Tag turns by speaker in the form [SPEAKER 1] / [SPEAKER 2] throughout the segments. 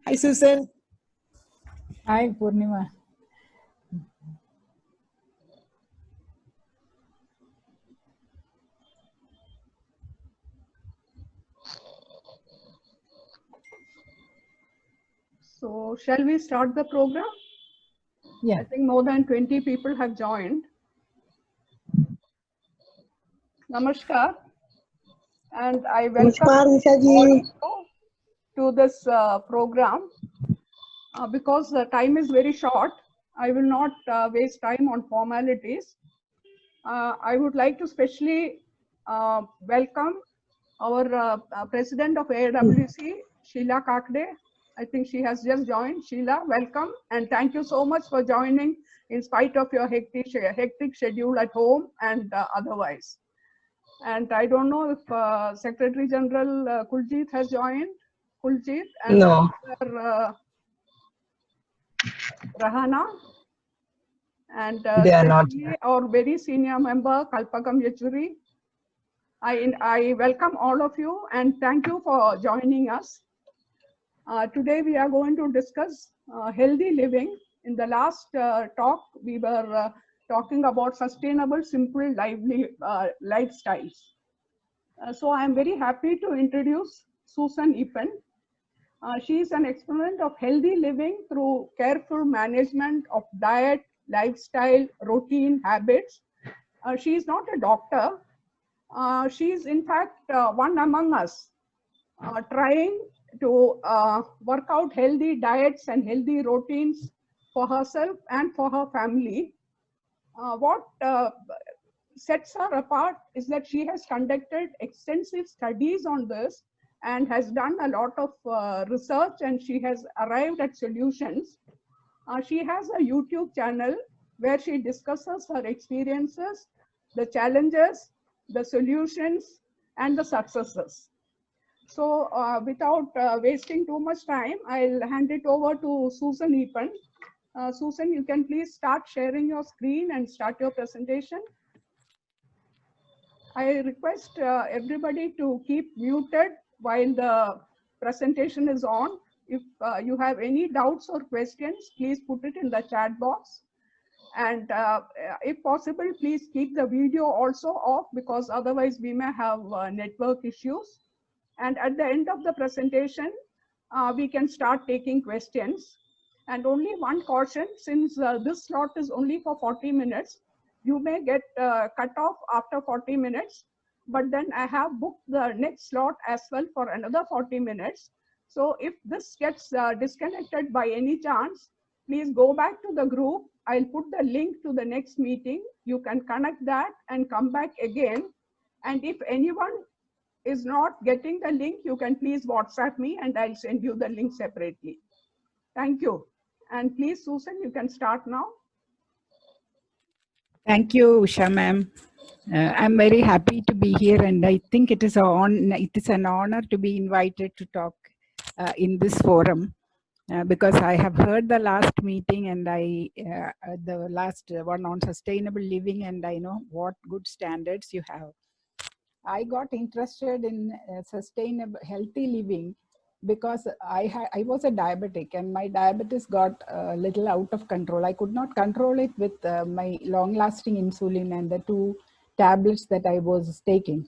[SPEAKER 1] Hi, Susan.
[SPEAKER 2] Hi, Purnima.
[SPEAKER 3] So, shall we start the program?
[SPEAKER 2] Yeah.
[SPEAKER 3] I think more than 20 people have joined. Namaskar. And I welcome
[SPEAKER 1] Namaskar, Nisha
[SPEAKER 3] all of
[SPEAKER 1] ji.
[SPEAKER 3] you to this program. Because the time is very short, I will not waste time on formalities. I would like to specially welcome our President of AWC, Sheila Kakde. I think she has just joined. Sheila, welcome, and thank you so much for joining in spite of your hectic schedule at home and otherwise. And I don't know if Secretary General Kuljit has joined. Kuljit and
[SPEAKER 1] No.
[SPEAKER 3] Rahana, and
[SPEAKER 1] They are not.
[SPEAKER 3] our very senior member Kalpakam Yechuri. I welcome all of you and thank you for joining us. Today we are going to discuss healthy living. In the last talk, we were talking about sustainable, simple, lively lifestyles. So I am very happy to introduce Susan Ippen. She is an exponent of healthy living through careful management of diet, lifestyle, routine, habits. She is not a doctor. She is in fact one among us trying to work out healthy diets and healthy routines for herself and for her family. What sets her apart is that she has conducted extensive studies on this and has done a lot of research, and she has arrived at solutions. She has a YouTube channel where she discusses her experiences, the challenges, the solutions, and the successes. So without wasting too much time, I'll hand it over to Susan Ippen. Susan, you can please start sharing your screen and start your presentation. I request everybody to keep muted while the presentation is on. If you have any doubts or questions, please put it in the chat box. And if possible, please keep the video also off, because otherwise we may have network issues. And at the end of the presentation, we can start taking questions. And only one caution, since this slot is only for 40 minutes, you may get cut off after 40 minutes, but then I have booked the next slot as well for another 40 minutes. So if this gets disconnected by any chance, please go back to the group. I'll put the link to the next meeting. You can connect that and come back again. And if anyone is not getting the link, you can please WhatsApp me and I'll send you the link separately. Thank you. And please, Susan, you can start now.
[SPEAKER 2] Thank you, Usha ma'am. I'm very happy to be here, and I think it is an honor to be invited to talk in this forum, because I have heard the last meeting and the last one on sustainable living, and I know what good standards you have. I got interested in sustainable, healthy living because I was a diabetic, and my diabetes got a little out of control. I could not control it with my long-lasting insulin and the 2 tablets that I was taking.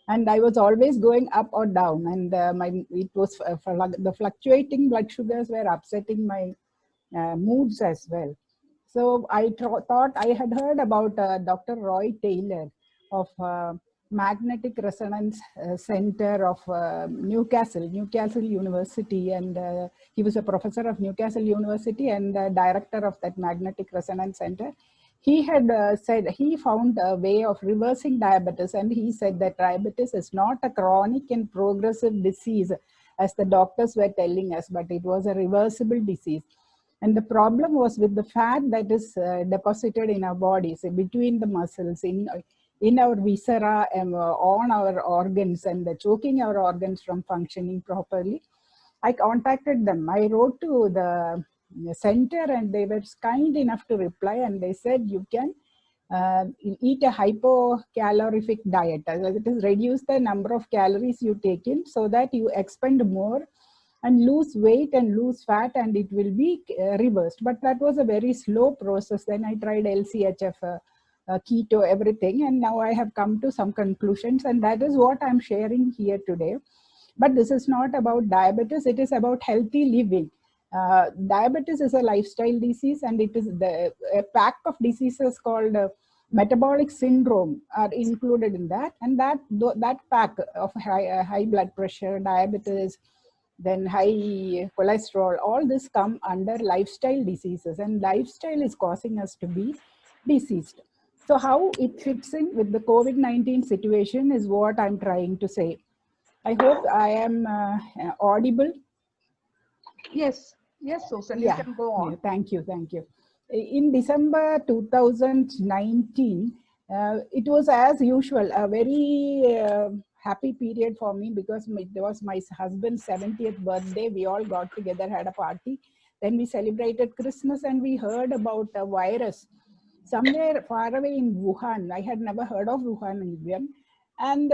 [SPEAKER 2] And I was always going up or down, and the fluctuating blood sugars were upsetting my moods as well. So I thought I had heard about Dr. Roy Taylor of Magnetic Resonance Center of Newcastle University, and he was a professor of Newcastle University and director of that Magnetic Resonance Center. He had said he found a way of reversing diabetes, and he said that diabetes is not a chronic and progressive disease as the doctors were telling us, but it was a reversible disease. And the problem was with the fat that is deposited in our bodies, between the muscles, in our viscera, on our organs, and choking our organs from functioning properly. I contacted them. I wrote to the center, and they were kind enough to reply, and they said you can eat a hypocalorific diet. That is, reduce the number of calories you take in so that you expend more and lose weight and lose fat, and it will be reversed. But that was a very slow process. Then I tried LCHF, keto, everything, and now I have come to some conclusions, and that is what I'm sharing here today. But this is not about diabetes, it is about healthy living. Diabetes is a lifestyle disease, and it is a pack of diseases called metabolic syndrome are included in that. And that pack of high blood pressure, diabetes, then high cholesterol, all this come under lifestyle diseases, and lifestyle is causing us to be diseased. So how it fits in with the COVID-19 situation is what I'm trying to say. I hope I am audible.
[SPEAKER 3] Yes, yes, Susan, you can go on.
[SPEAKER 2] Yeah, thank you, thank you. In December 2019, it was as usual, a very happy period for me, because it was my husband's 70th birthday. We all got together, had a party. Then we celebrated Christmas, and we heard about a virus somewhere far away in Wuhan. I had never heard of Wuhan even. And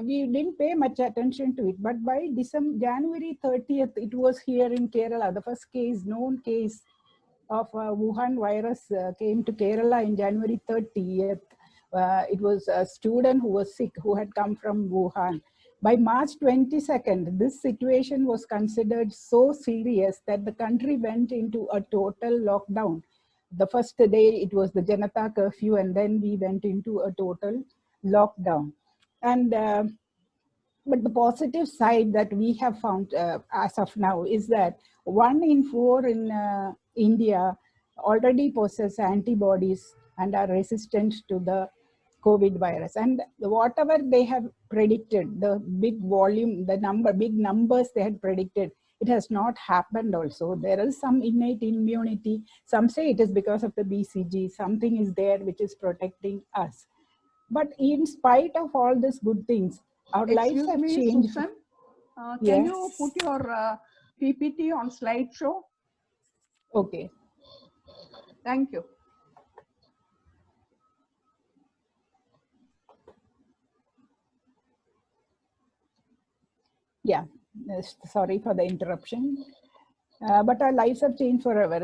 [SPEAKER 2] we didn't pay much attention to it. But by January 30th, it was here in Kerala. The first known case of Wuhan virus came to Kerala in January 30th. It was a student who was sick, who had come from Wuhan. By March 22nd, this situation was considered so serious that the country went into a total lockdown. The first day it was the Janata curfew, and then we went into a total lockdown. And but the positive side that we have found as of now is that 1 in 4 in India already possess antibodies and are resistant to the COVID virus. And whatever they have predicted, the big volume, big numbers they had predicted, it has not happened also. There is some innate immunity. Some say it is because of the BCG. Something is there which is protecting us. But in spite of all these good things, our lives have changed.
[SPEAKER 3] Susan, can you put your PPT on slideshow?
[SPEAKER 2] Okay.
[SPEAKER 3] Thank you.
[SPEAKER 2] Yeah, sorry for the interruption. But our lives have changed forever.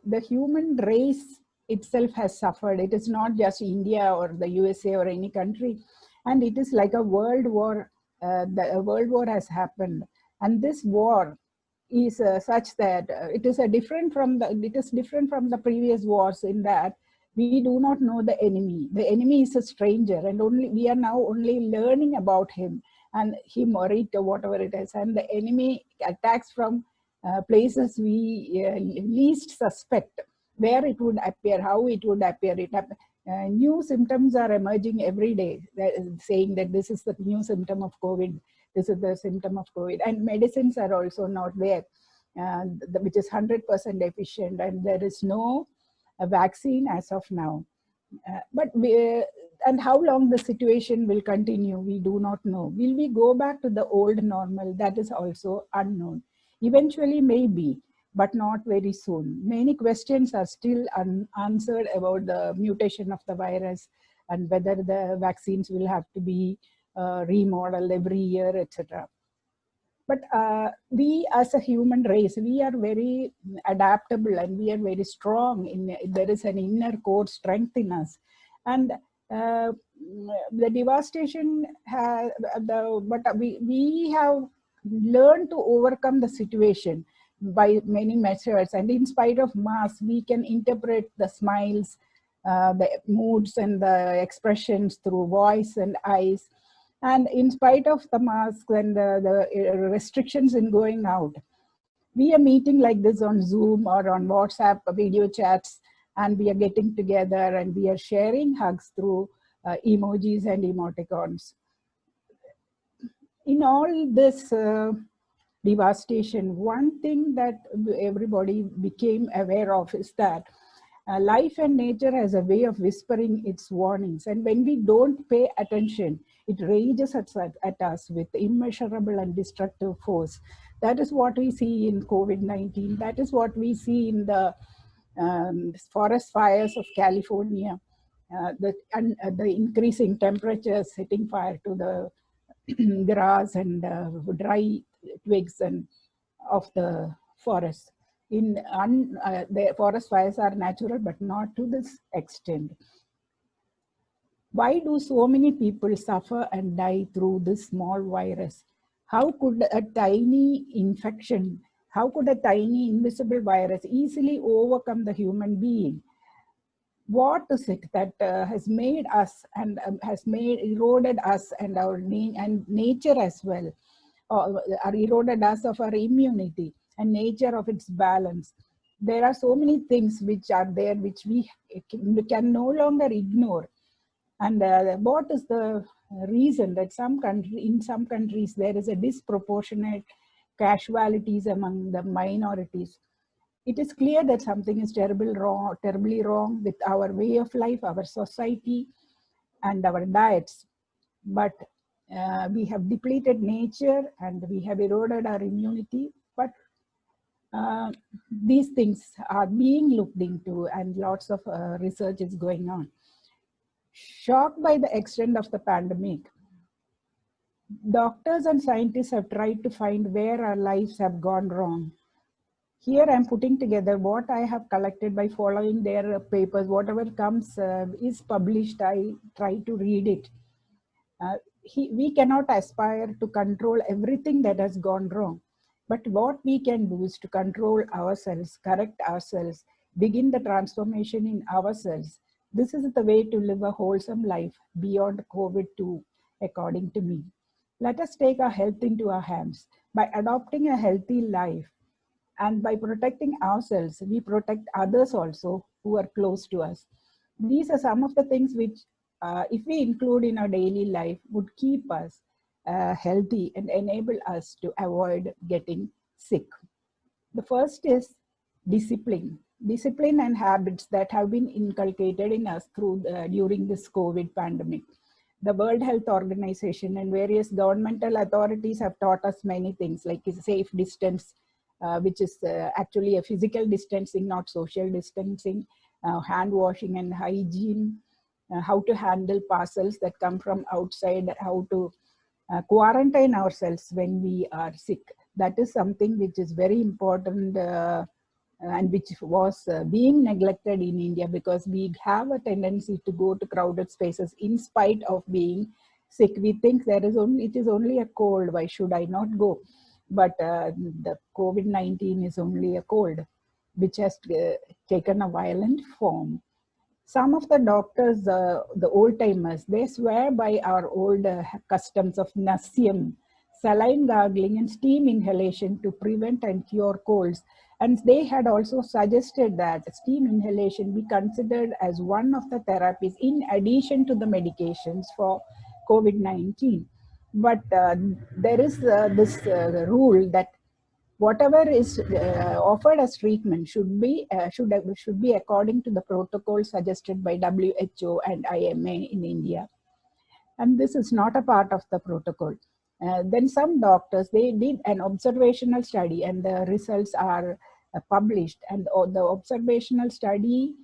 [SPEAKER 2] The human race itself has suffered. It is not just India or the USA or any country. And it is like a world war. The world war has happened. And this war is such that it is different from the previous wars, in that we do not know the enemy. The enemy is a stranger, and we are now only learning about him and him or it or whatever it is. And the enemy attacks from places we least suspect, where it would appear, how it would appear. New symptoms are emerging every day, saying that this is the new symptom of COVID, this is the symptom of COVID. And medicines are also not there, which is 100% efficient, and there is no vaccine as of now. And how long the situation will continue, we do not know. Will we go back to the old normal? That is also unknown. Eventually, maybe, but not very soon. Many questions are still unanswered about the mutation of the virus, and whether the vaccines will have to be remodeled every year, etc. But we as a human race, we are very adaptable, and we are very strong. There is an inner core strength in us. And the devastation but we have learned to overcome the situation by many measures. And in spite of masks, we can interpret the smiles, the moods and the expressions through voice and eyes. And in spite of the masks and the restrictions in going out, we are meeting like this on Zoom or on WhatsApp video chats, and we are getting together and we are sharing hugs through emojis and emoticons. In all this devastation, one thing that everybody became aware of is that life and nature has a way of whispering its warnings. And when we don't pay attention, it rages at us with immeasurable and destructive force. That is what we see in COVID-19. That is what we see in the forest fires of California, the increasing temperatures setting fire to the grass and dry twigs and of the forest. The forest fires are natural, but not to this extent. Why do so many people suffer and die through this small virus? How could a tiny infection, how could a tiny invisible virus easily overcome the human being? What is it that has made us and has made eroded us and our and nature as well, or eroded us of our immunity and nature of its balance? There are so many things which are there which we can no longer ignore. And what is the reason that in some countries there is a disproportionate casualties among the minorities? It is clear that something is terribly wrong with our way of life, our society, and our diets. But we have depleted nature and we have eroded our immunity. But these things are being looked into, and lots of research is going on. Shocked by the extent of the pandemic, doctors and scientists have tried to find where our lives have gone wrong. Here I'm putting together what I have collected by following their papers. Whatever comes is published, I try to read it. We cannot aspire to control everything that has gone wrong. But what we can do is to control ourselves, correct ourselves, begin the transformation in ourselves. This is the way to live a wholesome life beyond COVID too, according to me. Let us take our health into our hands. By adopting a healthy life and by protecting ourselves, we protect others also who are close to us. These are some of the things which, if we include in our daily life, would keep us healthy and enable us to avoid getting sick. The first is discipline. Discipline and habits that have been inculcated in us during this COVID pandemic. The World Health Organization and various governmental authorities have taught us many things, like safe distance, which is actually a physical distancing, not social distancing, hand washing and hygiene, how to handle parcels that come from outside, how to quarantine ourselves when we are sick. That is something which is very important and which was being neglected in India, because we have a tendency to go to crowded spaces in spite of being sick. We think it is only a cold, why should I not go? But the COVID-19 is only a cold, which has taken a violent form. Some of the doctors, the old timers, they swear by our old customs of Nasyam, saline gargling and steam inhalation to prevent and cure colds. And they had also suggested that steam inhalation be considered as one of the therapies in addition to the medications for COVID-19. But there is this rule that whatever is offered as treatment should be according to the protocol suggested by WHO and IMA in India. And this is not a part of the protocol. Then some doctors, they did an observational study, and the results are published. And the observational study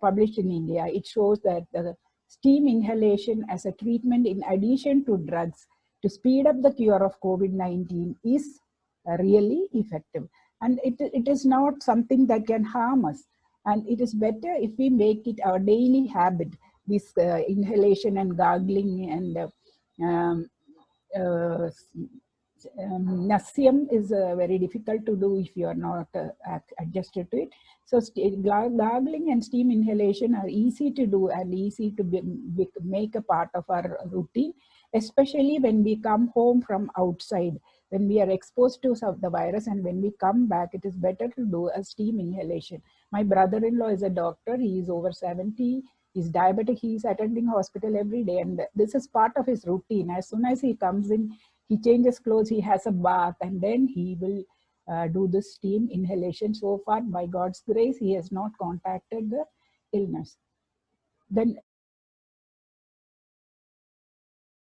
[SPEAKER 2] published in India, it shows that the steam inhalation as a treatment in addition to drugs to speed up the cure of COVID-19 is really effective. And it is not something that can harm us. And it is better if we make it our daily habit, this inhalation and gargling and Nasyam is very difficult to do if you are not adjusted to it. So gargling and steam inhalation are easy to do and easy to make a part of our routine, especially when we come home from outside, when we are exposed to the virus, and when we come back, it is better to do a steam inhalation. My brother-in-law is a doctor. He is over 70. He's diabetic. He's attending hospital every day, and this is part of his routine. As soon as he comes in, he changes clothes, he has a bath, and then he will do the steam inhalation. So far, by God's grace, he has not contacted the illness. Then